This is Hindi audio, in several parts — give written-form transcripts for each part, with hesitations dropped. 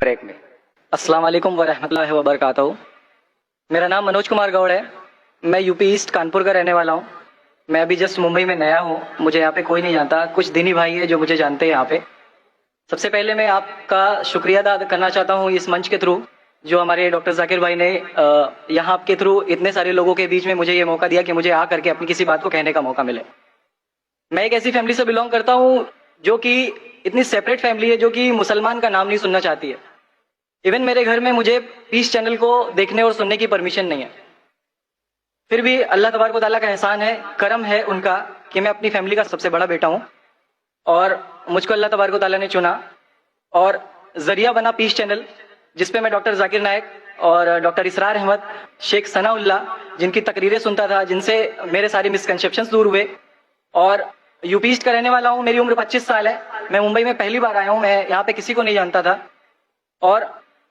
ट्रैक में। अस्सलाम वालेकुम वरहमतुल्लाहि वबरकातुहू। मेरा नाम मनोज कुमार गौड़ है। मैं यूपी ईस्ट कानपुर का रहने वाला हूँ। मैं अभी जस्ट मुंबई में नया हूँ, मुझे यहाँ पे कोई नहीं जानता, कुछ दीनी भाई है जो मुझे जानते हैं यहाँ पे। सबसे पहले मैं आपका शुक्रिया अदा करना चाहता हूँ इस मंच के थ्रू, जो हमारे डॉक्टर जाकिर भाई ने यहाँ आपके थ्रू इतने सारे लोगों के बीच में मुझे ये मौका दिया कि मुझे आ करके अपनी किसी बात को कहने का मौका मिले। मैं एक ऐसी फैमिली से बिलोंग करता हूँ जो कि इतनी सेपरेट फैमिली है, जो कि मुसलमान का नाम नहीं सुनना चाहती है। इवन मेरे घर में मुझे पीस चैनल को देखने और सुनने की परमिशन नहीं है। फिर भी अल्लाह तबारक व तआला का एहसान है, करम है उनका कि मैं अपनी फैमिली का सबसे बड़ा बेटा हूँ और मुझको अल्लाह तबारक व तआला ने चुना और जरिया बना पीस चैनल, जिसपे मैं डॉक्टर जाकिर नायक और डॉक्टर इसरार अहमद, शेख सनाउल्लाह, जिनकी तकरीरें सुनता था, जिनसे मेरे सारे मिसकंसेप्शंस दूर हुए। और यूपी ईस्ट का रहने वाला हूँ। मेरी उम्र 25 साल है। मैं मुंबई में पहली बार आया हूँ। मैं यहाँ पे किसी को नहीं जानता था और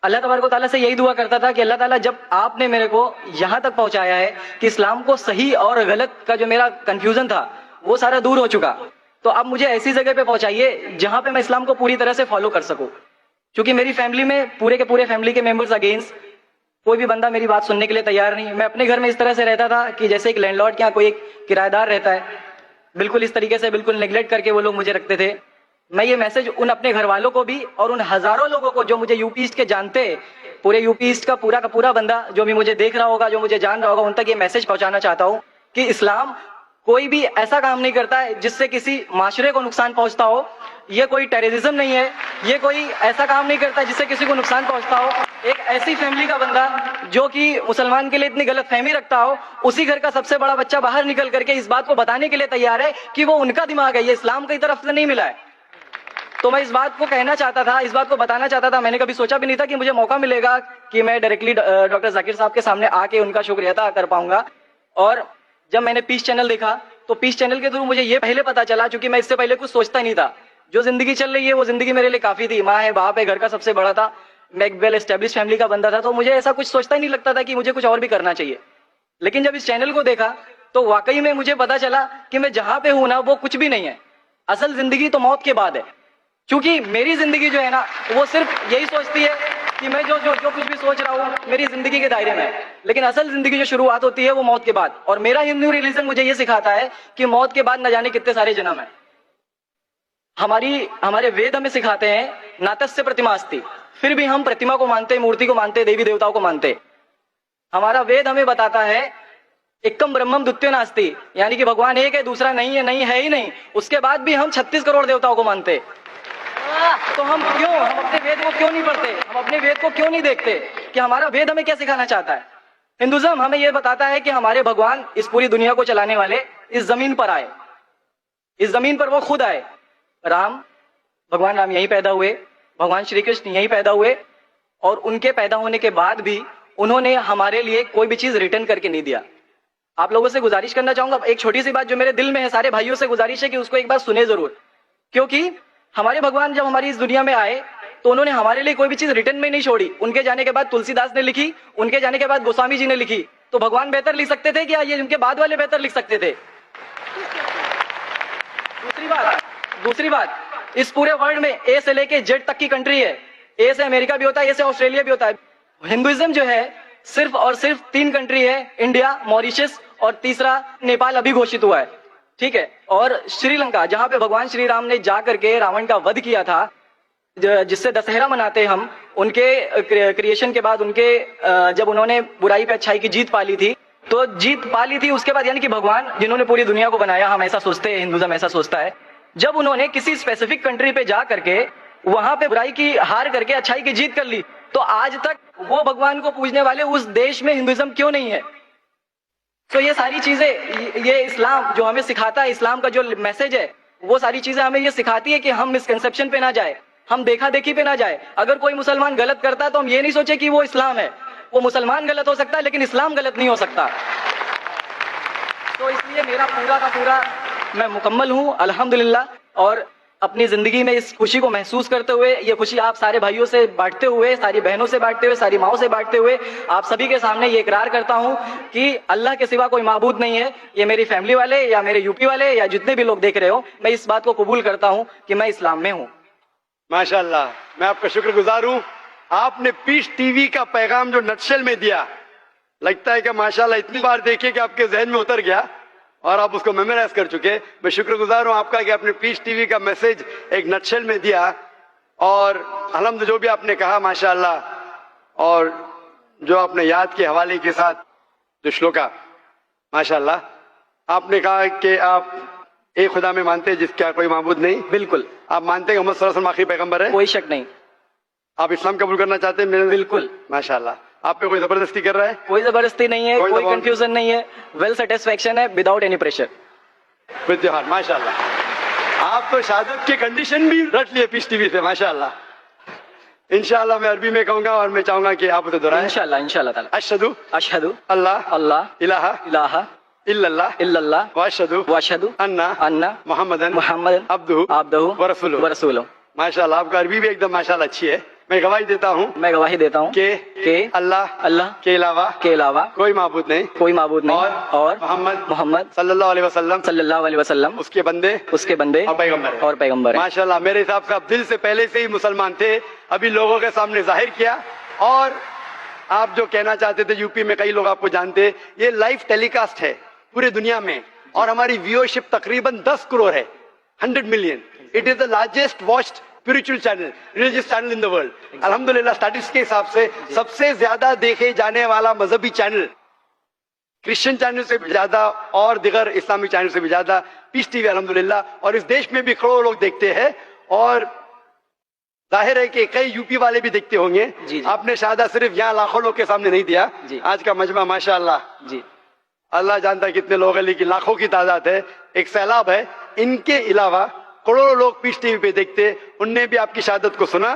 अल्लाह तबारक व तआला से यही दुआ करता था कि अल्लाह ताला, जब आपने मेरे को यहाँ तक पहुंचाया है कि इस्लाम को सही और गलत का जो मेरा कंफ्यूजन था वो सारा दूर हो चुका, तो अब मुझे ऐसी जगह पे पहुंचाइए जहां पे मैं इस्लाम को पूरी तरह से फॉलो कर सकूं। क्योंकि मेरी फैमिली में पूरे के पूरे फैमिली के मेंबर्स अगेंस्ट, कोई भी बंदा मेरी बात सुनने के लिए तैयार नहीं। मैं अपने घर में इस तरह से रहता था कि जैसे एक लैंडलॉर्ड के यहाँ कोई एक किराएदार रहता है, बिल्कुल इस तरीके से, बिल्कुल नेग्लेक्ट करके वो लोग मुझे रखते थे। मैं ये मैसेज उन अपने घर वालों को भी और उन हजारों लोगों को जो मुझे यूपी ईस्ट के जानते, पूरे यूपी ईस्ट का पूरा बंदा जो भी मुझे देख रहा होगा, जो मुझे जान रहा होगा, उन तक ये मैसेज पहुंचाना चाहता हूँ कि इस्लाम कोई भी ऐसा काम नहीं करता है जिससे किसी माशरे को नुकसान पहुंचता हो। ये कोई टेररिज्म नहीं है, ये कोई ऐसा काम नहीं करता जिससे किसी को नुकसान पहुंचता हो। एक ऐसी फैमिली का बंदा जो कि मुसलमान के लिए इतनी गलत फहमी रखता हो, उसी घर का सबसे बड़ा बच्चा बाहर निकल करके इस बात को बताने के लिए तैयार है कि वो उनका दिमाग है, ये इस्लाम की तरफ से नहीं मिला है। तो मैं इस बात को कहना चाहता था, इस बात को बताना चाहता था। मैंने कभी सोचा भी नहीं था कि मुझे मौका मिलेगा कि मैं डायरेक्टली डॉक्टर जाकिर साहब के सामने आके उनका शुक्रिया अदा कर पाऊंगा। और जब मैंने पीस चैनल देखा तो पीस चैनल के थ्रू मुझे ये पहले पता चला, क्योंकि मैं इससे पहले कुछ सोचता ही नहीं था। जो जिंदगी चल रही है वो जिंदगी मेरे लिए काफी थी। माँ है, बाप है, घर का सबसे बड़ा था, मैं एक वेल एस्टेब्लिश फैमिली का बंदा था, तो मुझे ऐसा कुछ सोचता ही नहीं लगता था कि मुझे कुछ और भी करना चाहिए। लेकिन जब इस चैनल को देखा तो वाकई में मुझे पता चला कि मैं जहां पे हूं ना वो कुछ भी नहीं है। असल जिंदगी तो मौत के बाद है। क्योंकि मेरी जिंदगी जो है ना वो सिर्फ यही सोचती है कि मैं जो कुछ भी सोच रहा हूँ मेरी जिंदगी के दायरे में है। लेकिन असल जिंदगी जो शुरुआत होती है वो मौत के बाद। और मेरा हिंदू रिलीजन मुझे ये सिखाता है कि मौत के बाद न जाने कितने सारे जन्म है। हमारे वेद हमें सिखाते हैं नातस्य प्रतिमास्ति, फिर भी हम प्रतिमा को मानते, मूर्ति को मानते, देवी देवताओं को मानते। हमारा वेद हमें बताता है एकम ब्रह्मम द्वितीयो नास्ति, यानी कि भगवान एक है, दूसरा नहीं है, नहीं है ही नहीं। उसके बाद भी हम 36 करोड़ देवताओं को मानते। तो हम अपने वेद को क्यों नहीं पढ़ते, हम अपने वेद को क्यों नहीं देखते कि हमारा वेद हमें क्या सिखाना चाहता है। हिंदुइज्म हमें यह बताता है कि हमारे भगवान इस पूरी दुनिया को चलाने वाले इस जमीन पर आए, इस जमीन पर वो खुद आए। भगवान राम यहीं पैदा हुए, भगवान श्री कृष्ण यहीं पैदा हुए, और उनके पैदा होने के बाद भी उन्होंने हमारे लिए कोई भी चीज रिटर्न करके नहीं दिया। आप लोगों से गुजारिश करना चाहूंगा, एक छोटी सी बात जो मेरे दिल में है, सारे भाइयों से गुजारिश है कि उसको एक बार सुने जरूर। क्योंकि हमारे भगवान जब हमारी इस दुनिया में आए तो उन्होंने हमारे लिए कोई भी चीज रिटर्न में नहीं छोड़ी। उनके जाने के बाद तुलसीदास ने लिखी, उनके जाने के बाद गोस्वामी जी ने लिखी। तो भगवान बेहतर लिख सकते थे क्या? ये उनके बाद वाले बेहतर लिख सकते थे? दूसरी बात, इस पूरे वर्ल्ड में ए से लेके जेड तक की कंट्री है। ए से अमेरिका भी होता है, ए से ऑस्ट्रेलिया भी होता है। हिंदुइज्म जो है सिर्फ और सिर्फ 3 कंट्री है, इंडिया, मॉरिशस और तीसरा नेपाल अभी घोषित हुआ है, ठीक है। और श्रीलंका, जहां पे भगवान श्री राम ने जा करके रावण का वध किया था, जिससे दशहरा मनाते हम, उनके क्रिएशन के बाद, उनके जब उन्होंने बुराई पे अच्छाई की जीत पा ली थी, तो जीत पा ली थी उसके बाद, यानी कि भगवान जिन्होंने पूरी दुनिया को बनाया, हम ऐसा सोचते हैं, हिंदुइज्म ऐसा सोचता है, जब उन्होंने किसी स्पेसिफिक कंट्री पे जा करके वहां पे बुराई की हार करके अच्छाई की जीत कर ली, तो आज तक वो भगवान को पूजने वाले उस देश में हिंदुइज्म क्यों नहीं है? तो ये सारी चीजें, ये इस्लाम जो हमें सिखाता है, इस्लाम का जो मैसेज है, वो सारी चीजें हमें ये सिखाती है कि हम मिसकंसेप्शन पे ना जाए, हम देखा देखी पे ना जाए। अगर कोई मुसलमान गलत करता है तो हम ये नहीं सोचे कि वो इस्लाम है। वो मुसलमान गलत हो सकता है लेकिन इस्लाम गलत नहीं हो सकता। तो इसलिए मेरा पूरा का पूरा मैं मुकम्मल हूँ अल्हम्दुलिल्लाह, और अपनी जिंदगी में इस खुशी को महसूस करते हुए, ये खुशी आप सारे भाइयों से बांटते हुए, सारी बहनों से बांटते हुए, सारी माओं से बांटते हुए, आप सभी के सामने ये इकरार करता हूँ कि अल्लाह के सिवा कोई माबूद नहीं है। ये मेरी फैमिली वाले या मेरे यूपी वाले या जितने भी लोग देख रहे हो, मैं इस बात को कबूल करता हूँ कि मैं इस्लाम में हूँ। माशाअल्लाह, मैं आपका शुक्रगुजार हूँ। आपने पीस टीवी का पैगाम जो नटशेल में दिया, लगता है कि माशाल्लाह इतनी बार देखिए कि आपके जहन में उतर गया और आप उसको मेमोराइज कर चुके। मैं शुक्रगुजार हूं आपका कि आपने पीस टीवी का मैसेज एक नटशेल में दिया और अल्हम्दुलिल्लाह जो भी आपने कहा माशाल्लाह, और जो आपने याद के हवाले के साथ जो श्लोका माशाल्लाह, आपने कहा कि आप एक खुदा में मानते हैं जिसका कोई माबूद नहीं। बिल्कुल। आप मानते हैं मोहम्मद सल्लल्लाहु अलैहि वसल्लम आखिरी पैगंबर है? कोई शक नहीं। आप इस्लाम कबूल करना चाहते हैं मेरे? बिल्कुल। माशाल्लाह। आप पे कोई जबरदस्ती कर रहा है? कोई जबरदस्ती नहीं है, कोई दबाव कंफ्यूजन नहीं है, वेल सेटिस्फेक्शन है without any pressure. With your heart माशाल्लाह। आप तो शहादत की कंडीशन भी रट लिए पीस टीवी से माशाल्लाह। इंशाल्लाह मैं अरबी में कहूंगा और मैं चाहूंगा कि आप उसे दोहराएं। इंशाल्लाह इंशाल्लाह ताला। अशहदु अशहदु अल्लाह अल्लाह इलाहा इलाहा इल्लल्लाह इल्लल्लाह व अशहदु व अशहदु अन्ना अन्ना मुहम्मदन मुहम्मदन अब्दुहु अब्दुहु व रसूलुहु। व रसूलुहु। माशाल्लाह आपका अरबी भी एकदम माशाल्लाह अच्छी है। मैं गवाही देता हूँ मैं गवाही देता हूँ कि अल्लाह के अलावा कोई माबूद नहीं, कोई माबूद नहीं और मोहम्मद सल्लल्लाहु अलैहि वसल्लम उसके बंदे और पैगंबर हैं। माशाल्लाह मेरे हिसाब से आप दिल से पहले से ही मुसलमान थे, अभी लोगों के सामने जाहिर किया। और आप जो कहना चाहते थे, यूपी में कई लोग आपको जानते, ये लाइव टेलीकास्ट है पूरे दुनिया में और हमारी व्यूअरशिप तकरीबन 10 करोड़ है, 100 million. It is the largest watched spiritual channel, religious channel in the world. अल्हम्दुलिल्लाह स्टैटिस्टिक्स के हिसाब से सबसे ज्यादा देखे जाने वाला मजहबी चैनल, क्रिश्चियन चैनल से भी ज्यादा और दिगर इस्लामिक चैनल से भी ज्यादा पीस टीवी अल्हम्दुलिल्लाह। और इस देश में भी करोड़ों लोग देखते हैं और जाहिर है कि कई यूपी वाले भी देखते होंगे। आपने शहादा सिर्फ यहाँ लाखों लोग के सामने नहीं दिया, आज का मजमा माशाअल्लाह जी अल्लाह जानता है कितने लोग हैं, लेकिन लाखों की तादाद है, एक सैलाब है। इनके अलावा करोड़ों लोग पीस टीवी पे देखते, उनने भी आपकी शहादत को सुना,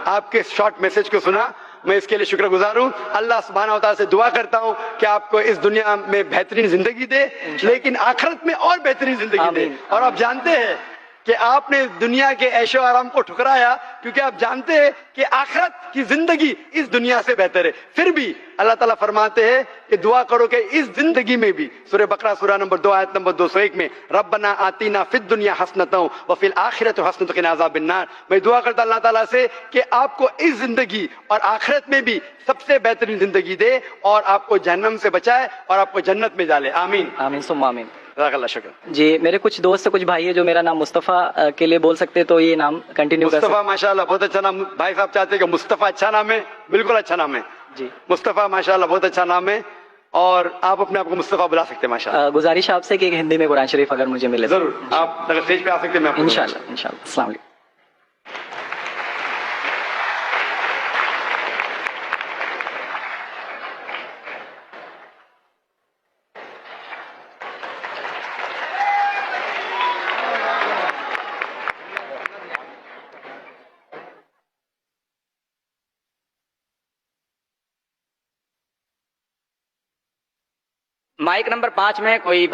आपके शॉर्ट मैसेज को सुना। मैं इसके लिए शुक्रगुजार हूँ। अल्लाह सुब्हानहू व तआला से दुआ करता हूँ कि आपको इस दुनिया में बेहतरीन जिंदगी दे, लेकिन आखिरत में और बेहतरीन जिंदगी दे। और आप जानते हैं कि आपने दुनिया के ऐशो आराम को ठुकराया क्योंकि आप जानते हैं कि आखिरत की जिंदगी इस दुनिया से बेहतर है। फिर भी अल्लाह ताला फरमाते हैं कि दुआ करो कि इस जिंदगी में भी, सूरह बकरा सूरा नंबर 2 आयत नंबर 201 में, रब्बना आतीना फिद दुनिया हसनतों व फिल आखिरत हसनतों के अज़ाबिन नार। मैं दुआ करता अल्लाह ताला से कि आपको इस जिंदगी और आखिरत में भी सबसे बेहतरीन जिंदगी दे और आपको जहन्नम से बचाए और आपको जन्नत में डाले। आमीन आमीन सुम्मा आमीन। शुक्र जी। मेरे कुछ दोस्त कुछ भाई है जो मेरा नाम मुस्तफ़ा के लिए बोल सकते, तो ये नाम कंटिन्यू कर सकते। मुस्तफ़ा माशाल्लाह बहुत अच्छा नाम। भाई साहब चाहते हैं कि मुस्तफ़ा अच्छा नाम है, बिल्कुल अच्छा नाम है जी। मुस्तफ़ा माशाल्लाह बहुत अच्छा नाम है और आप अपने आप को मुस्तफ़ा बुला सकते हैं माशाल्लाह। गुजारिश आपसे कि हिंदी में कुरान शरीफ अगर मुझे मिले जरूर। आप अगर स्टेज पे आ सकते हैं इंशाल्लाह इंशाल्लाह। अस्सलाम वालेकुम। माइक नंबर 5 में कोई